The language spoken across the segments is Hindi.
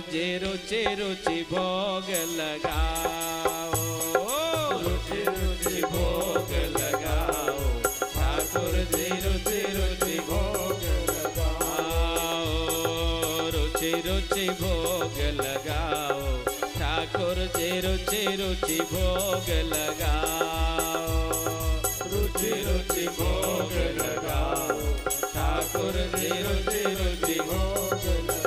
जे रुचि रुचि भोग लगाओ, रुचि रुचि भोग लगाओ, ठाकुर जी रुचि रुचि भोग लगाओ, रुचि रुचि भोग लगाओ, ठाकुर जी रुचि रुचि भोग लगाओ, रुचि रुचि भोग लगाओ, ठाकुर जी रुचि रुचि भोग लगाओ।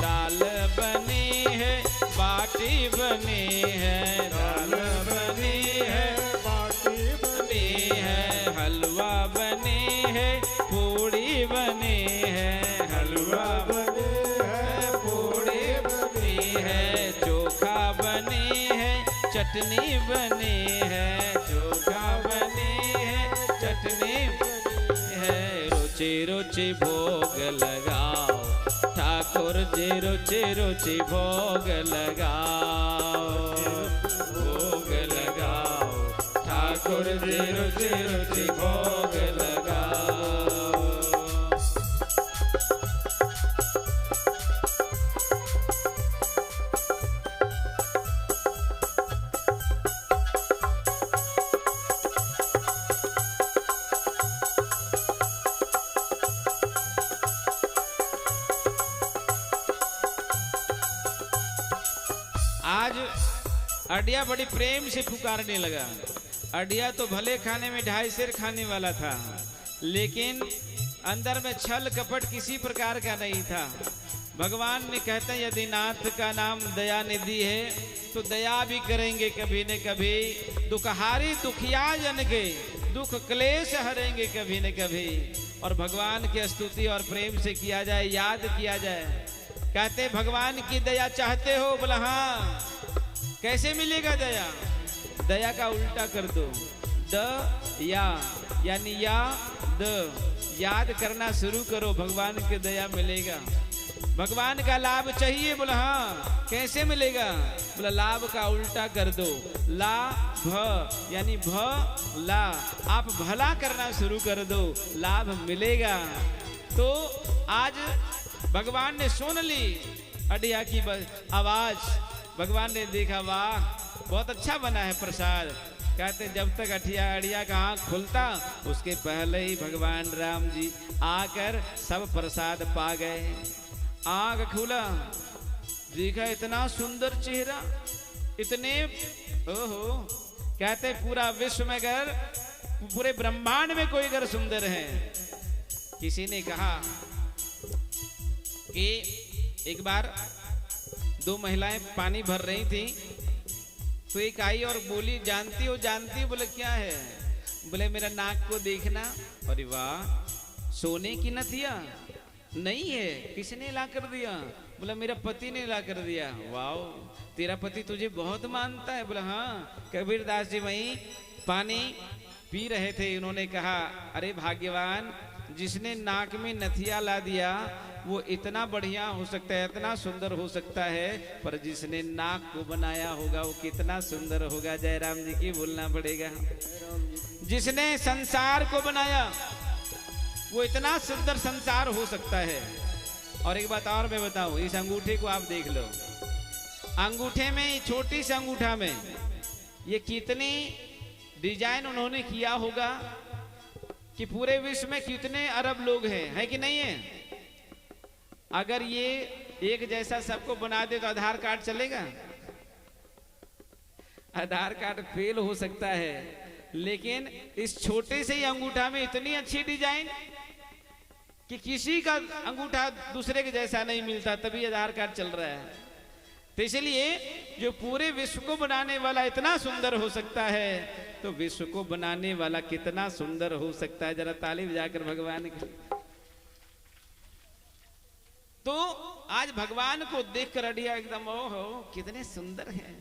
दाल बनी है, बाटी बनी है, दाल बनी है, बाटी बनी है, हलवा बनी है, पूड़ी बनी है, हलवा बनी है, पूड़ी बनी है, चोखा बनी है, चटनी बनी है, चोखा बनी है, चटनी बनी है, रुचि रुचि भोग लगाओ, ठाकुर जी रुचि रुचि भोग लगाओ, भोग लगाओ, ठाकुर जी रुचि रुचि भोग लगाओ। आज अडिया बड़ी प्रेम से पुकारने लगा। अडिया तो भले खाने में 2.5 सेर खाने वाला था, लेकिन अंदर में छल कपट किसी प्रकार का नहीं था। भगवान ने कहते हैं यदि नाथ का नाम दया निधि है तो दया भी करेंगे कभी न कभी, दुखहारी दुखिया जन के दुख क्लेश हरेंगे कभी न कभी। और भगवान की स्तुति और प्रेम से किया जाए, याद किया जाए। कहते भगवान की दया चाहते हो? बोला हाँ। कैसे मिलेगा दया? दया का उल्टा कर दो, द या, यानी या द, याद करना शुरू करो, भगवान की दया मिलेगा। भगवान का लाभ चाहिए? बोला हाँ। कैसे मिलेगा? बोला लाभ का उल्टा कर दो, ला भ, यानी भ ला, आप भला करना शुरू कर दो, लाभ मिलेगा। तो आज भगवान ने सुन ली अडिया की आवाज। भगवान ने देखा वाह बहुत अच्छा बना है प्रसाद। कहते जब तक अडिया का आँख खुलता उसके पहले ही भगवान राम जी आकर सब प्रसाद पा गए। आँख खुला, देखा इतना सुंदर चेहरा, इतने ओहो। कहते पूरा विश्व में अगर, पूरे ब्रह्मांड में कोई अगर सुंदर है। किसी ने कहा कि एक बार 2 महिलाएं पानी भर रही थी, तो एक आई और बोली जानती हो? जानती हो? बोले क्या है? बोले मेरा नाक को देखना। अरे वाह, सोने की नथिया? नहीं है, किसने ला कर दिया? बोला मेरा पति ने ला कर दिया। वाह, तेरा पति तुझे बहुत मानता है? बोला हाँ। कबीरदास जी वहीं पानी पी रहे थे, उन्होंने कहा अरे भाग्यवान, जिसने नाक में नथिया ला दिया वो इतना बढ़िया हो सकता है, इतना सुंदर हो सकता है, पर जिसने नाक को बनाया होगा वो कितना सुंदर होगा। जयराम जी की बोलना पड़ेगा। जिसने संसार को बनाया वो इतना सुंदर संसार हो सकता है। और एक बात और मैं बताऊं, इस अंगूठे को आप देख लो। अंगूठे में, छोटी सी अंगूठा में ये कितनी डिजाइन उन्होंने किया होगा कि पूरे विश्व में कितने अरब लोग हैं, है कि नहीं है? अगर ये एक जैसा सबको बना दे तो आधार कार्ड चलेगा? आधार कार्ड फेल हो सकता है। लेकिन इस छोटे से ही अंगूठा में इतनी अच्छी डिजाइन कि किसी का अंगूठा दूसरे के जैसा नहीं मिलता, तभी आधार कार्ड चल रहा है। तो इसलिए जो पूरे विश्व को बनाने वाला इतना सुंदर हो सकता है, तो विश्व को बनाने वाला कितना सुंदर हो सकता है। जरा ताली बजाकर भगवान की। तो आज भगवान को देखकर अडिया एकदम ओहो कितने सुंदर हैं,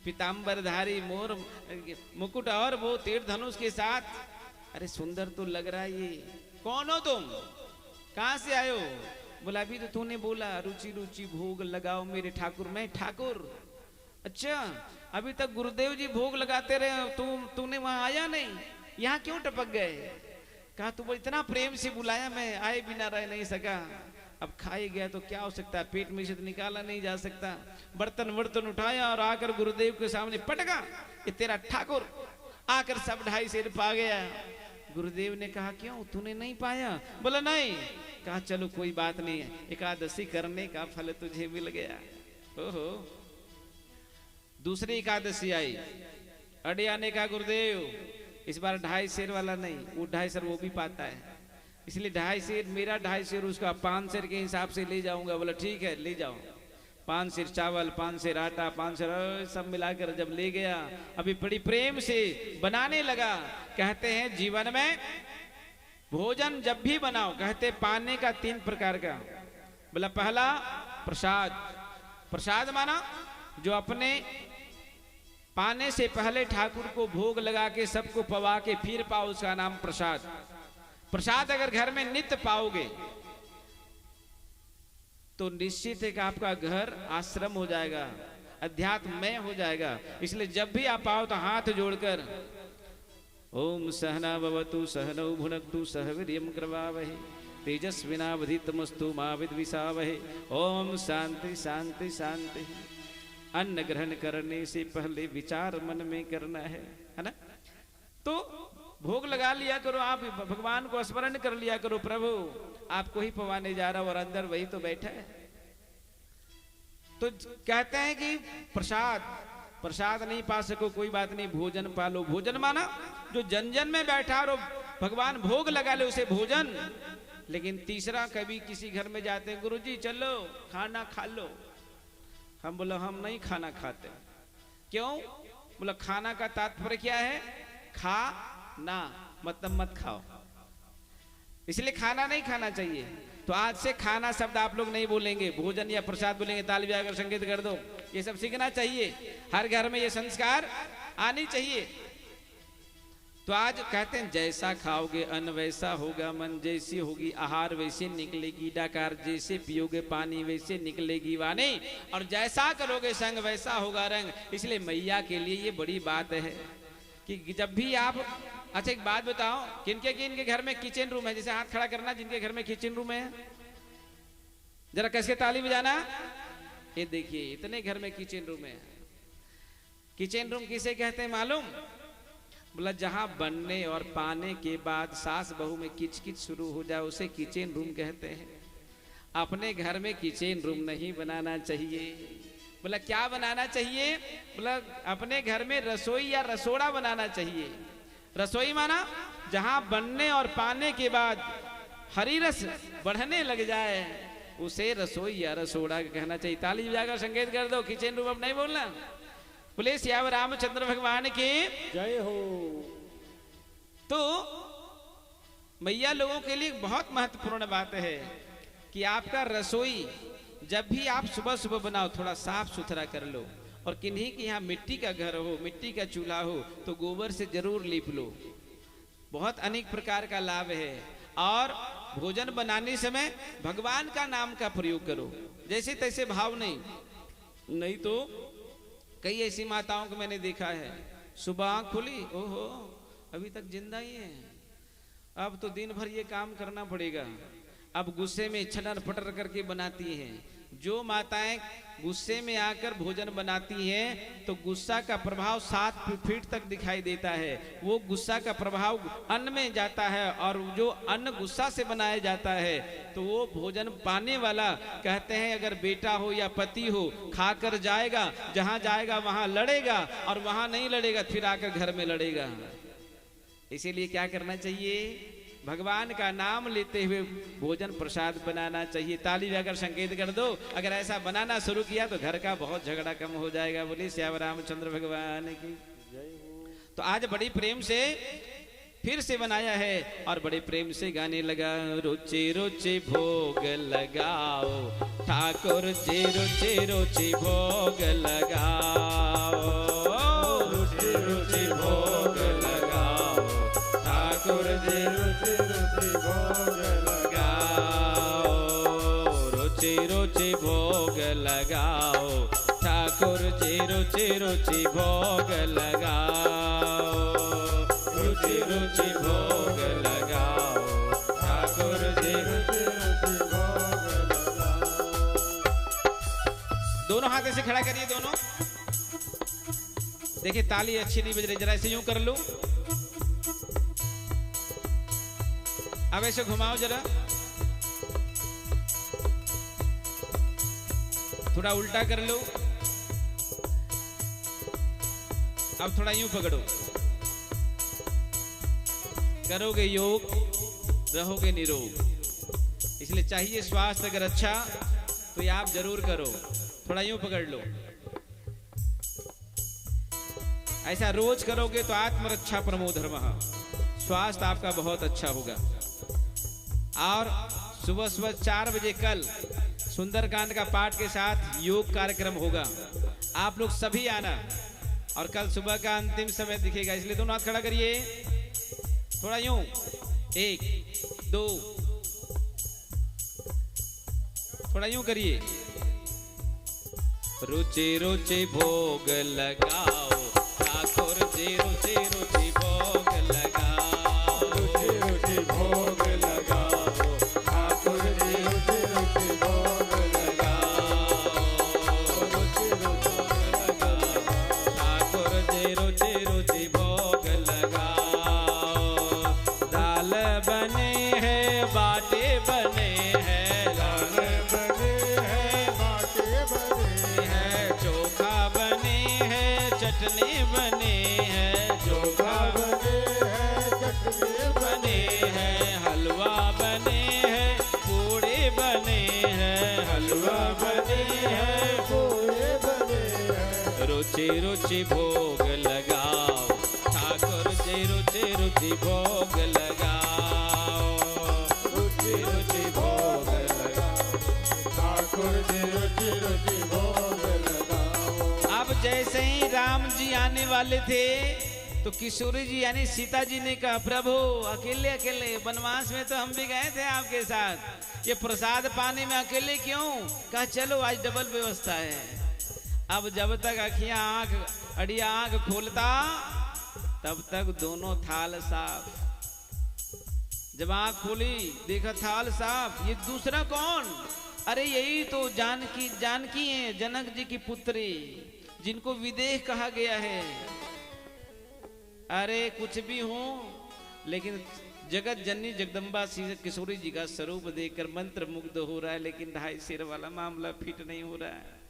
पीताम्बरधारी, मोर मुकुट और वो तीर धनुष के साथ। अरे सुंदर तो लग रहा है ये। कौन हो तुम? कहां से आए हो? बोला अभी तो तूने बोला रुचि रुचि भोग लगाओ मेरे ठाकुर। मैं ठाकुर? अच्छा, अभी तक गुरुदेव जी भोग लगाते रहे, तूने वहां आया नहीं, यहाँ क्यों टपक गए? कहा तू इतना प्रेम से बुलाया, मैं आए बिना रह नहीं सका। अब खाई गया तो क्या हो सकता है, पेट में से तो निकाला नहीं जा सकता। बर्तन वर्तन उठाया और आकर गुरुदेव के सामने पटका, ये तेरा ठाकुर। आकर सब 2.5 सेर पा गया। गुरुदेव ने कहा क्यों तूने नहीं पाया? बोला नहीं। कहा चलो कोई बात नहीं है, एकादशी करने का फल तुझे मिल गया। ओहो। दूसरी एकादशी आई, अड़िया ने कहा गुरुदेव इस बार 2.5 सेर वाला नहीं, वो 2.5 सेर वो भी पाता है, इसलिए 2.5 सेर मेरा, 2.5 सेर उसका, 5 सेर के हिसाब से ले जाऊंगा। बोला ठीक है ले जाओ। 5 सेर चावल, 5 सेर आटा, 5 सेर सब मिलाकर जब ले गया, अभी बड़ी प्रेम से बनाने लगा। कहते हैं जीवन में भोजन जब भी बनाओ, कहते पाने का 3 प्रकार का। बोला पहला प्रसाद। प्रसाद माना जो अपने पाने से पहले ठाकुर को भोग लगा के सबको पवा के फिर पाओ, उसका नाम प्रसाद। प्रसाद अगर घर में नित्य पाओगे तो निश्चित है कि आपका घर आश्रम हो जाएगा, अध्यात्ममय हो जाएगा। इसलिए जब भी आप आओ तो हाथ जोड़कर ओम सहना भवतु सहनौ भुनक्तु सह वीर्यं करवावहै तेजस्विनावधीतमस्तु मा विद्विषावहै। ओम शांति शांति शांति। अन्न ग्रहण करने से पहले विचार मन में करना है ना। तो भोग लगा लिया करो, आप भगवान को स्मरण कर लिया करो, प्रभु आपको ही पवाने जा रहा और अंदर वही तो बैठा है। तो कहते हैं कि प्रसाद, प्रसाद नहीं पा सको कोई बात नहीं, भोजन पालो। भोजन माना जो जन जन में बैठा और भगवान भोग लगा ले उसे भोजन। लेकिन तीसरा, कभी किसी घर में जाते हैं, गुरुजी चलो खाना खा लो। हम बोला हम नहीं खाना खाते। क्यों? बोला खाना का तात्पर्य क्या है? खा ना, मतलब मत खाओ, इसलिए खाना नहीं खाना चाहिए। तो आज से खाना शब्द आप लोग नहीं बोलेंगे, भोजन या प्रसाद बोलेंगे। ताली बजाकर संगीत कर दो, ये सब सीखना चाहिए। हर घर में ये संस्कार आनी चाहिए। तो आज कहते हैं जैसा खाओगे अन्न वैसा होगा मन, जैसी होगी आहार वैसे निकलेगी डाकार, जैसे पियोगे पानी वैसे निकलेगी वाणी, और जैसा करोगे संग वैसा होगा रंग। इसलिए मैया के लिए ये बड़ी बात है कि जब भी आप, अच्छा एक बात बताओ, किनके घर में किचन रूम है? जैसे हाथ खड़ा करना जिनके घर में किचन रूम है, जरा कैसे ताली बजाना। ये देखिए इतने घर में किचन रूम है। किचन रूम किसे कहते हैं मालूम? बोला जहां बनने और पाने के बाद सास बहू में किचकिच शुरू हो जाए उसे किचन रूम कहते हैं। अपने घर में किचन रूम नहीं बनाना चाहिए। बोला क्या बनाना चाहिए? बोला अपने घर में रसोई या रसोड़ा बनाना चाहिए। रसोई माना जहां बनने और पाने के बाद हरी रस बढ़ने लग जाए उसे रसोई या रसोड़ा कहना चाहिए। ताली बजाकर संकेत कर दो, किचन रूम अब नहीं बोलना। बोले श्याम रामचंद्र भगवान की जय हो। तो मैया लोगों के लिए बहुत महत्वपूर्ण बात है कि आपका रसोई जब भी आप सुबह सुबह बनाओ थोड़ा साफ सुथरा कर लो। और किन्हीं के यहाँ मिट्टी का घर हो, मिट्टी का चूल्हा हो तो गोबर से जरूर लीप लो। बहुत अनेक प्रकार का लाभ है। और भोजन बनाने समय भगवान का नाम का प्रयोग करो, जैसे तैसे भाव नहीं तो कई ऐसी माताओं को मैंने देखा है, सुबह आँख खुली, ओहो अभी तक जिंदा ही है, अब तो दिन भर ये काम करना पड़ेगा। अब गुस्से में छटर पटर करके बनाती हैं। जो माताएं गुस्से में आकर भोजन बनाती हैं तो गुस्सा का प्रभाव 7 फीट तक दिखाई देता है। वो गुस्सा का प्रभाव अन्न में जाता है और जो अन्न गुस्सा से बनाया जाता है तो वो भोजन पाने वाला, कहते हैं अगर बेटा हो या पति हो, खाकर जाएगा, जहां जाएगा वहां लड़ेगा, और वहां नहीं लड़ेगा फिर आकर घर में लड़ेगा। इसीलिए क्या करना चाहिए? भगवान का नाम लेते हुए भोजन प्रसाद बनाना चाहिए। ताली बजाकर संकेत कर दो, अगर ऐसा बनाना शुरू किया तो घर का बहुत झगड़ा कम हो जाएगा। बोलिए श्याम रामचंद्र भगवान की जय हो। तो आज बड़ी प्रेम से फिर से बनाया है और बड़े प्रेम से गाने लगा। रुचि रुचि भोग लगाओ ठाकुर जी, रुचि रुचि भोग लगाओ, रुचि रुचि भोग लगाओ ठाकुर जी, रुचि रुचि भोग लगाओ, रुचि रुचि भोग लगाओ ठाकुर जी, रुचि रुचि भोग लगाओ, रुचि रुचि भोग लगाओ ठाकुर जी, रुचि रुचि भोग लगाओ। दोनों हाथ ऐसे खड़ा करिए दोनों। देखिए ताली अच्छी नहीं बज रही, जरा ऐसे यूं कर लो। अब ऐसे घुमाओ जरा, थोड़ा उल्टा कर लो। अब थोड़ा यूं पकड़ो। करोगे योग रहोगे निरोग। इसलिए चाहिए स्वास्थ्य अगर अच्छा तो ये आप जरूर करो। थोड़ा यूं पकड़ लो। ऐसा रोज करोगे तो आत्मरक्षा परमो धर्मः, स्वास्थ्य आपका बहुत अच्छा होगा। और सुबह सुबह 4 बजे कल सुंदरकांड का पाठ के साथ योग कार्यक्रम होगा। आप लोग सभी आना। और कल सुबह का अंतिम समय दिखेगा, इसलिए दोनों हाथ खड़ा करिए। थोड़ा यूं, 1 2, थोड़ा यूं करिए। रुचि रुचि भोग लगाओ ठाकुर जी, रुचि रुचि भोग लगाओ। रुचि रुचि भोग लगाओ ठाकुर जी, रुचि रुचि भोग लगाओ। रुचि रुचि लगाओ ठाकुर जी, रुचि रुचि भोग लगाओ। दाल बने हैं बाटे बने हैं, दाल बने हैं बाटे बने हैं, चोखा बने हैं चटनी बने हैं, चोखा बने हैं चटनी बने हैं, हलवा बने हैं पूड़े बने हैं, हलवा बने हैं पूड़े बने हैं। रुचि रुचि भोग लगाओ ठाकुर जी, रुचि रुचि भोग लगाओ। रुचि रुचि भोग लगाओ ठाकुर जी, रुचि रुचि भोग लगाओ। अब जैसे ही राम जी आने वाले थे तो किशोरी जी यानी सीता जी ने कहा, प्रभु अकेले अकेले वनवास में तो हम भी गए थे आपके साथ, ये प्रसाद पाने में अकेले क्यों? कहा चलो आज डबल व्यवस्था है। अब जब तक अड़िया आंख खोलता तब तक दोनों थाल साफ। जब आंख खोली देखा थाल साफ। ये दूसरा कौन? अरे यही तो जानकी है, जनक जी की पुत्री, जिनको विदेह कहा गया है। अरे कुछ भी हो, लेकिन जगत जननी जगदम्बा किशोरी जी का स्वरूप देखकर मंत्र मुग्ध हो रहा है, लेकिन 2.5 सिर वाला मामला फिट नहीं हो रहा है।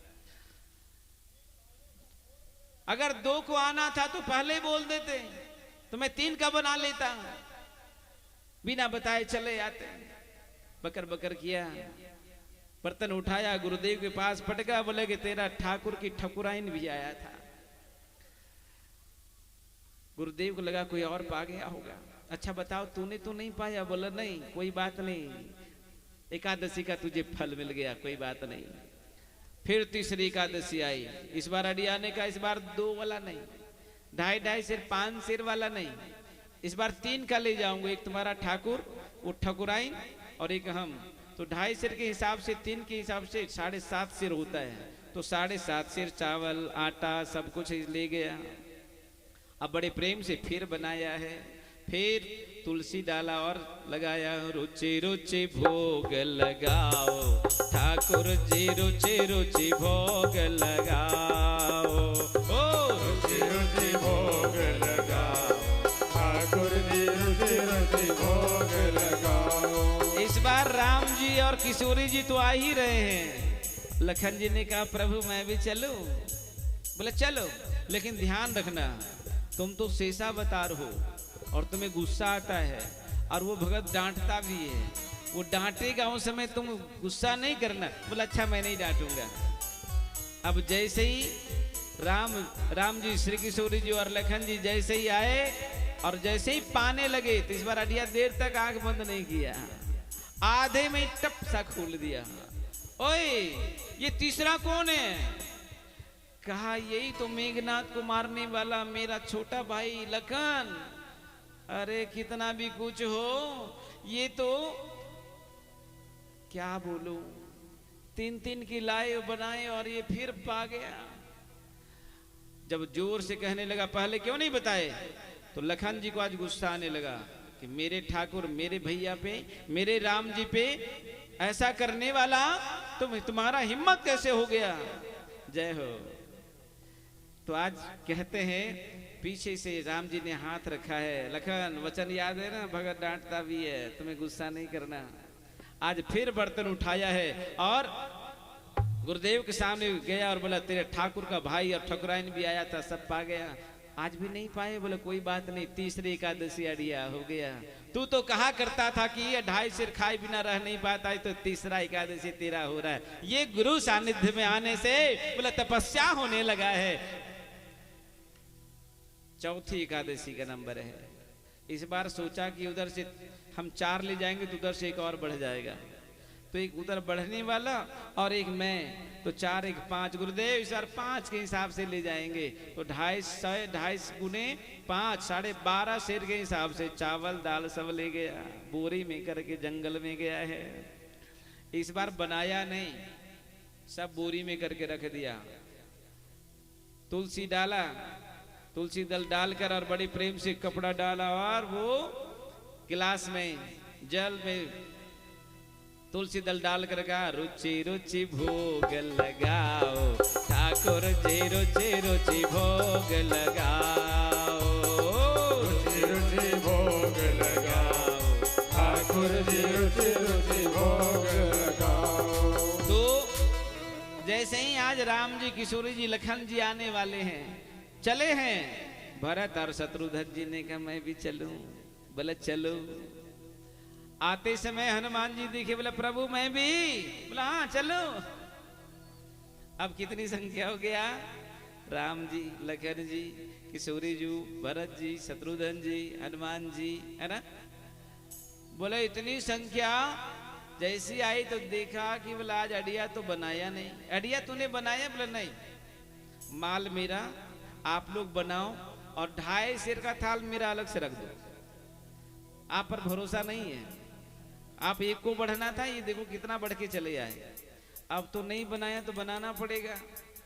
अगर 2 को आना था तो पहले बोल देते, तो मैं 3 का बना लेता। बिना बताए चले आते। बकर बकर किया, बर्तन उठाया, गुरुदेव के पास पटका, बोले कि तेरा ठाकुर की ठकुराइन भी आया था। गुरुदेव को लगा कोई और पा गया होगा। अच्छा बताओ तूने तो नहीं पाया? बोला नहीं, कोई बात नहीं, एकादशी का तुझे फल मिल गया, कोई बात नहीं। फिर तीसरी एकादशी आई। इस बार अड़िया ने कहा इस बार 2 वाला नहीं, 2.5 सिर 5 सिर वाला नहीं, इस बार 3 का ले जाऊंगा। एक तुम्हारा ठाकुर, वो ठकुराइन, और एक हम। तो 2.5 सिर के हिसाब से, 3 के हिसाब से 7.5 सिर होता है। तो 7.5 सिर चावल आटा सब कुछ ले गया। अब बड़े प्रेम से फिर बनाया है, फिर तुलसी डाला और लगाया। रुचि रुचि भोग लगाओ ठाकुर जी, रुचि रुचि भोग लगाओ। ओ रुचि रुचि भोग लगाओ ठाकुर जी, रुचि रुचि भोग लगाओ। इस बार राम जी और किशोरी जी तो आ ही रहे हैं। लखन जी ने कहा प्रभु मैं भी चलूं? बोले चलो, लेकिन ध्यान रखना तुम तो शेषावतार हो और तुम्हें गुस्सा आता है, और वो भगत डांटता भी है। वो डांटेगा उस समय तुम गुस्सा नहीं करना। बोला अच्छा मैं नहीं डांटूंगा। अब जैसे ही राम जी, श्री किशोरी जी और लखन जी जैसे ही आए और जैसे ही पाने लगे, तो इस बार अड़िया देर तक आंख बंद नहीं किया, आधे में टप सा खोल दिया। ओए ये तीसरा कौन है? कहा यही तो मेघनाथ को मारने वाला मेरा छोटा भाई लखन। अरे कितना भी कुछ हो, ये तो क्या बोलूं, 3 की लाए बनाए और ये फिर पा गया। जब जोर से कहने लगा पहले क्यों नहीं बताए, तो लखन जी को आज गुस्सा आने लगा कि मेरे ठाकुर, मेरे भैया पे, मेरे राम जी पे ऐसा करने वाला तुम्हारा हिम्मत कैसे हो गया? जय हो। तो आज कहते हैं पीछे से राम जी ने हाथ रखा है, लखन वचन याद है ना, भगत डांटता भी है, तुम्हें गुस्सा नहीं करना। आज फिर बर्तन उठाया है और गुरुदेव के सामने गया और बोला तेरे ठाकुर का भाई और ठकुराइन भी आया था, सब पा गया। आज भी नहीं पाए, बोले कोई बात नहीं, तीसरी एकादशी अड़िया हो गया। तू तो कहा करता था कि ये 2.5 सिर खाए बिना रह नहीं पाता है, तो तीसरा एकादशी तेरा हो रहा है। ये गुरु सानिध्य में आने से बोला तपस्या होने लगा है। चौथी एकादशी का नंबर है। इस बार सोचा कि उधर से हम 4 ले जाएंगे तो उधर से एक और बढ़ जाएगा, तो एक उधर बढ़ने वाला और एक मैं, तो 4 1 5 गुरुदेव इस बार 5 के हिसाब से ले जाएंगे। तो 2.5 गुने 5 12.5 शेर के हिसाब से चावल दाल सब ले गया, बोरी में करके जंगल में गया है। इस बार बनाया नहीं, सब बोरी में करके रख दिया। तुलसी डाला, तुलसी दल डालकर और बड़ी प्रेम से कपड़ा डाला और वो गिलास में जल में तुलसी दल डाल कर कहा रुचि रुचि भोग लगाओ ठाकुर जी, रुचि रुचि भोग लगाओ, रुचि रुचि भोग लगाओ ठाकुर जी, रुचि रुचि भोग लगाओ। तो जैसे ही आज राम जी, किशोरी जी, लखन जी आने वाले हैं, चले हैं, भरत और शत्रुघ्न जी ने कहा मैं भी चलूं। बोले चलो। आते समय हनुमान जी दिखे, बोले प्रभु मैं भी। बोला हाँ चलो। अब कितनी संख्या हो गया? राम जी, लखन जी, किशोरी जी, भरत जी, शत्रुघ्न जी, हनुमान जी, है ना। बोले इतनी संख्या। जैसी आई तो देखा कि बोला आज अड़िया तो बनाया नहीं। अड़िया तूने बनाया? बोले नहीं, माल मेरा, आप लोग बनाओ और 2.5 सेर का थाल मेरा अलग से रख दो। आप पर भरोसा नहीं है, आप एक को बढ़ना था, ये देखो कितना बढ़ के चले आए। अब तो नहीं बनाया तो बनाना पड़ेगा।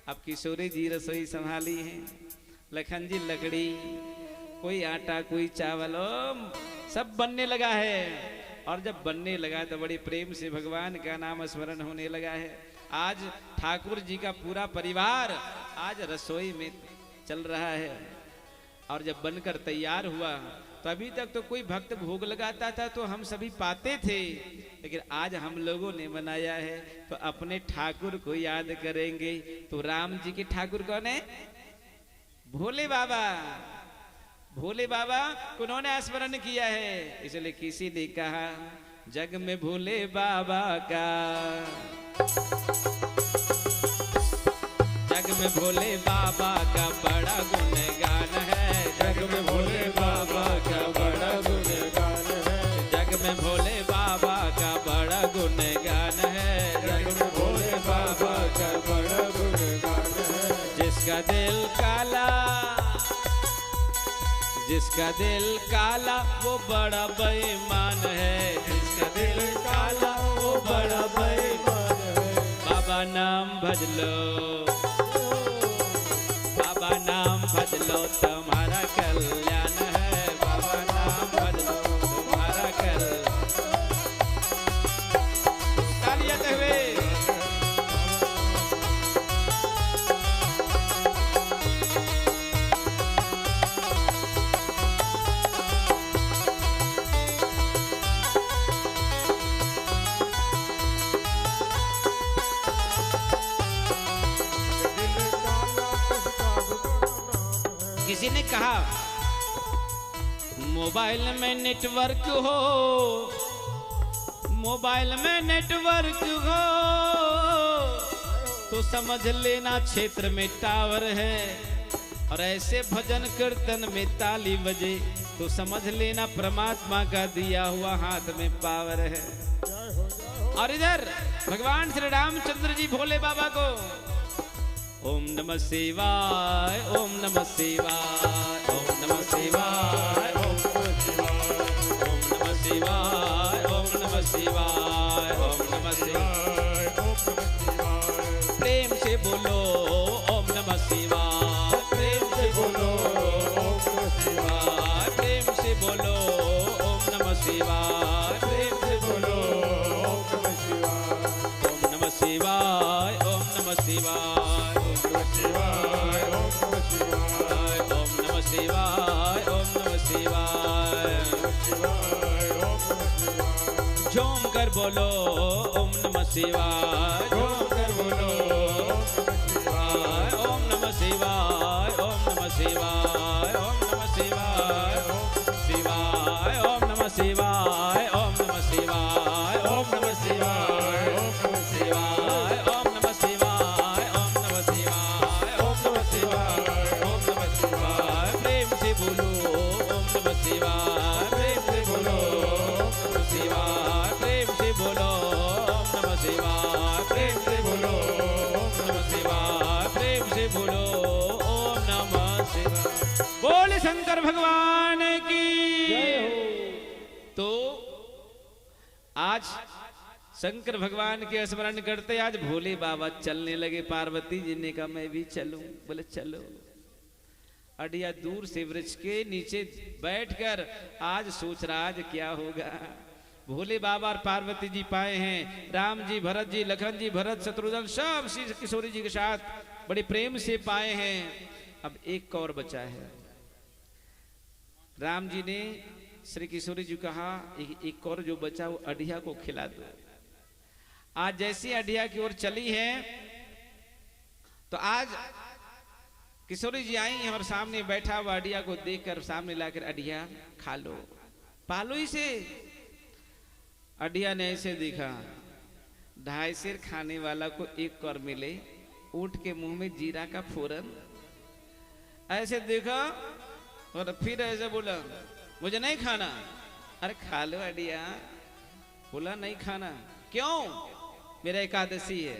अब किशोरी जी रसोई संभाली है, लखन जी लकड़ी, कोई आटा कोई चावल, सब बनने लगा है। और जब बनने लगा तो बड़ी प्रेम से भगवान का नाम स्मरण होने लगा है। आज ठाकुर जी का पूरा परिवार आज रसोई में चल रहा है। और जब बनकर तैयार हुआ तो अभी तक तो कोई भक्त भोग लगाता था तो हम सभी पाते थे, लेकिन आज हम लोगों ने बनाया है तो अपने ठाकुर को याद करेंगे। तो राम जी के ठाकुर कौन है? भोले बाबा। भोले बाबा उन्होंने स्मरण किया है, इसलिए किसी ने कहा जग में भोले बाबा का, जग में भोले बाबा का बड़ा गुणगान है। जग में भोले बाबा का बड़ा गुणगान है। जग में भोले बाबा का बड़ा गुणगान है। जग में भोले बाबा का बड़ा गुणगान है। जिसका दिल काला, जिसका दिल काला वो बड़ा बेईमान है। जिसका दिल काला वो बड़ा बेईमान है। बाबा नाम भज लो, बाबा नाम भज लो तुम्हारा कल्याण है। बाबा नाम भज लो तुम्हारा कल्याण। तालियां दे हुए। किसी ने कहा मोबाइल में नेटवर्क हो, मोबाइल में नेटवर्क हो तो समझ लेना क्षेत्र में टावर है। और ऐसे भजन कीर्तन में ताली बजे तो समझ लेना परमात्मा का दिया हुआ हाथ में पावर है। और इधर भगवान श्री रामचंद्र जी भोले बाबा को ओम नमः शिवाय, ओम नमः शिवाय, ओम नमः शिवाय, ओम नमः शिवाय, ओम नमः शिवाय, ओम नमः शिवाय, ओम नमः शिवाय। प्रेम से बोलो ओम नमः शिवाय, प्रेम से बोलो ओम नमः शिवाय, प्रेम से बोलो ओम नमः शिवाय, प्रेम से बोलो ओम नमः शिवाय, ओम नमः शिवाय, ओम नमः शिवाय। झूम कर बोलो ओम नमः शिवाय, झूम कर बोलो ओम नमः शिवाय, ओम नमः शिवाय, ओम नमः शिवाय, शिवाय, ओम नमः शिवाय, ओम नमः शिवाय, ओम नमः शिवाय, शिवाय, ओम नमः शिवाय, ओम नमः शिवाय, ओम नमः शिवाय, ओम नमः शिवाय। प्रेम से बोलो ओम नमः शिवाय, प्रेम से बोलो ओम नमः शिवाय, प्रेम से बोलो ओम नमः शिवाय, प्रेम से बोलो ओम नमः शिवाय, प्रेम से बोलो ओम नमः शिवाय। बोल शंकर भगवान की। तो आज शंकर भगवान के स्मरण करते आज भोले बाबा चलने लगे। पार्वती जी ने कहा मैं भी चलूं। बोले चलो। अडिया दूर से वृक्ष के नीचे बैठकर आज सोच रहा आज क्या होगा। भोले बाबा और पार्वती जी पाए हैं, राम जी, भरत जी, लखन जी, भरत, शत्रुघ्न सब श्री किशोरी जी के साथ बड़े प्रेम से पाए हैं। अब एक और बचा है। राम जी ने श्री किशोरी जी कहा एक और जो बचा वो अडिया को खिला दो। आज जैसी अडिया की ओर चली है तो आज किशोरी जी आई हैं और सामने बैठा हुआ अडिया को देखकर सामने लाकर अडिया खा लो, पालो इसे। अडिया ने ऐसे देखा, 2.5 सेर खाने वाला को 1 कौर मिले, ऊंट के मुंह में जीरा का फोरन। ऐसे देखा और फिर ऐसे बोला मुझे नहीं खाना। अरे खा लो अडिया। बोला नहीं खाना। क्यों? मेरा एकादशी है।